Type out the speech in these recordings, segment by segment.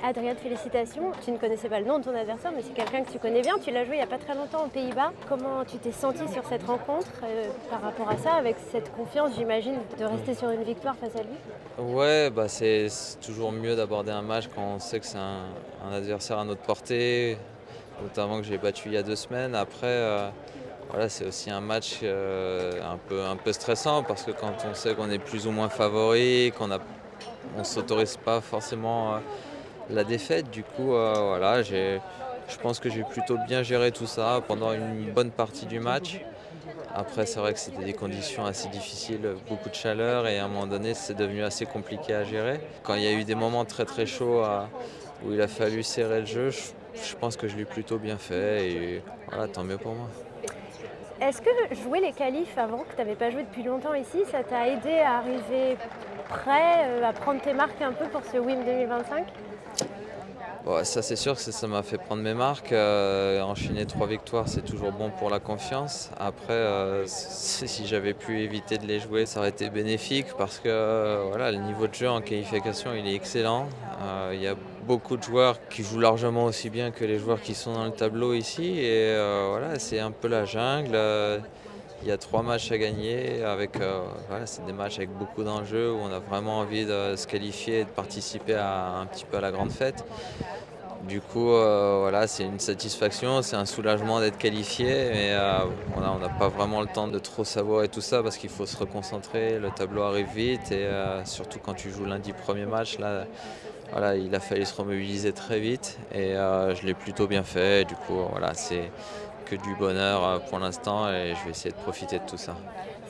Adrien, félicitations. Tu ne connaissais pas le nom de ton adversaire, mais c'est quelqu'un que tu connais bien. Tu l'as joué il n'y a pas très longtemps aux Pays-Bas. Comment tu t'es senti sur cette rencontre par rapport à ça, avec cette confiance, j'imagine, de rester sur une victoire face à lui? Ouais, c'est toujours mieux d'aborder un match quand on sait que c'est un adversaire à notre portée, notamment que j'ai battu il y a 2 semaines. Après, voilà, c'est aussi un match un peu stressant parce que quand on sait qu'on est plus ou moins favori, on ne s'autorise pas forcément la défaite. Du coup, voilà, je pense que j'ai plutôt bien géré tout ça pendant une bonne partie du match. Après, c'est vrai que c'était des conditions assez difficiles, beaucoup de chaleur et à un moment donné, c'est devenu assez compliqué à gérer. Quand il y a eu des moments très très chauds où il a fallu serrer le jeu, je pense que je l'ai plutôt bien fait et voilà, tant mieux pour moi. Est-ce que jouer les qualifs avant, que tu n'avais pas joué depuis longtemps ici, ça t'a aidé à arriver prêt, à prendre tes marques un peu pour ce WIM 2025? Bon, ça c'est sûr que ça m'a fait prendre mes marques. Enchaîner 3 victoires, c'est toujours bon pour la confiance. Après, si j'avais pu éviter de les jouer, ça aurait été bénéfique parce que voilà, le niveau de jeu en qualification, il est excellent. Il y a beaucoup de joueurs qui jouent largement aussi bien que les joueurs qui sont dans le tableau ici. Et voilà, c'est un peu la jungle. Il y a 3 matchs à gagner. Voilà, c'est des matchs avec beaucoup d'enjeux où on a vraiment envie de se qualifier et de participer un petit peu à la grande fête. Du coup, voilà, c'est une satisfaction, c'est un soulagement d'être qualifié, mais voilà, on n'a pas vraiment le temps de trop savourer tout ça parce qu'il faut se reconcentrer, le tableau arrive vite et surtout quand tu joues lundi premier match, là, voilà, il a fallu se remobiliser très vite et je l'ai plutôt bien fait. Et du coup, voilà, c'est que du bonheur pour l'instant et je vais essayer de profiter de tout ça.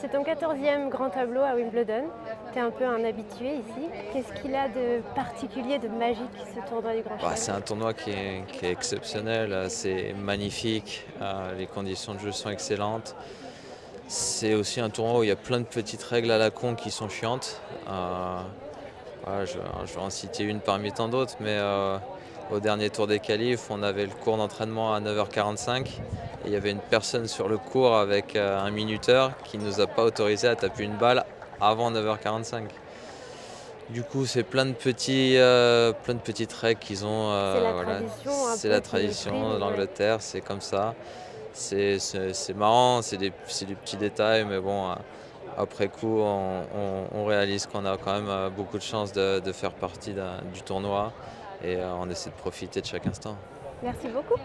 C'est ton 14e grand tableau à Wimbledon. Tu es un peu un habitué ici. Qu'est-ce qu'il a de particulier, de magique, ce tournoi du Grand C'est Chelem? un tournoi qui est exceptionnel, c'est magnifique, les conditions de jeu sont excellentes. C'est aussi un tournoi où il y a plein de petites règles à la con qui sont chiantes. Voilà, je vais en citer une parmi tant d'autres, mais au dernier tour des qualifs, on avait le cours d'entraînement à 9h45 et il y avait une personne sur le cours avec un minuteur qui ne nous a pas autorisé à taper une balle avant 9h45. Du coup, c'est plein de petites règles qu'ils ont. C'est la Voilà, tradition un c'est peu la qui tradition de prime, ouais. l'Angleterre, c'est comme ça. C'est marrant, c'est des petits détails, mais bon, après coup, on réalise qu'on a quand même beaucoup de chance de faire partie du tournoi et on essaie de profiter de chaque instant. Merci beaucoup.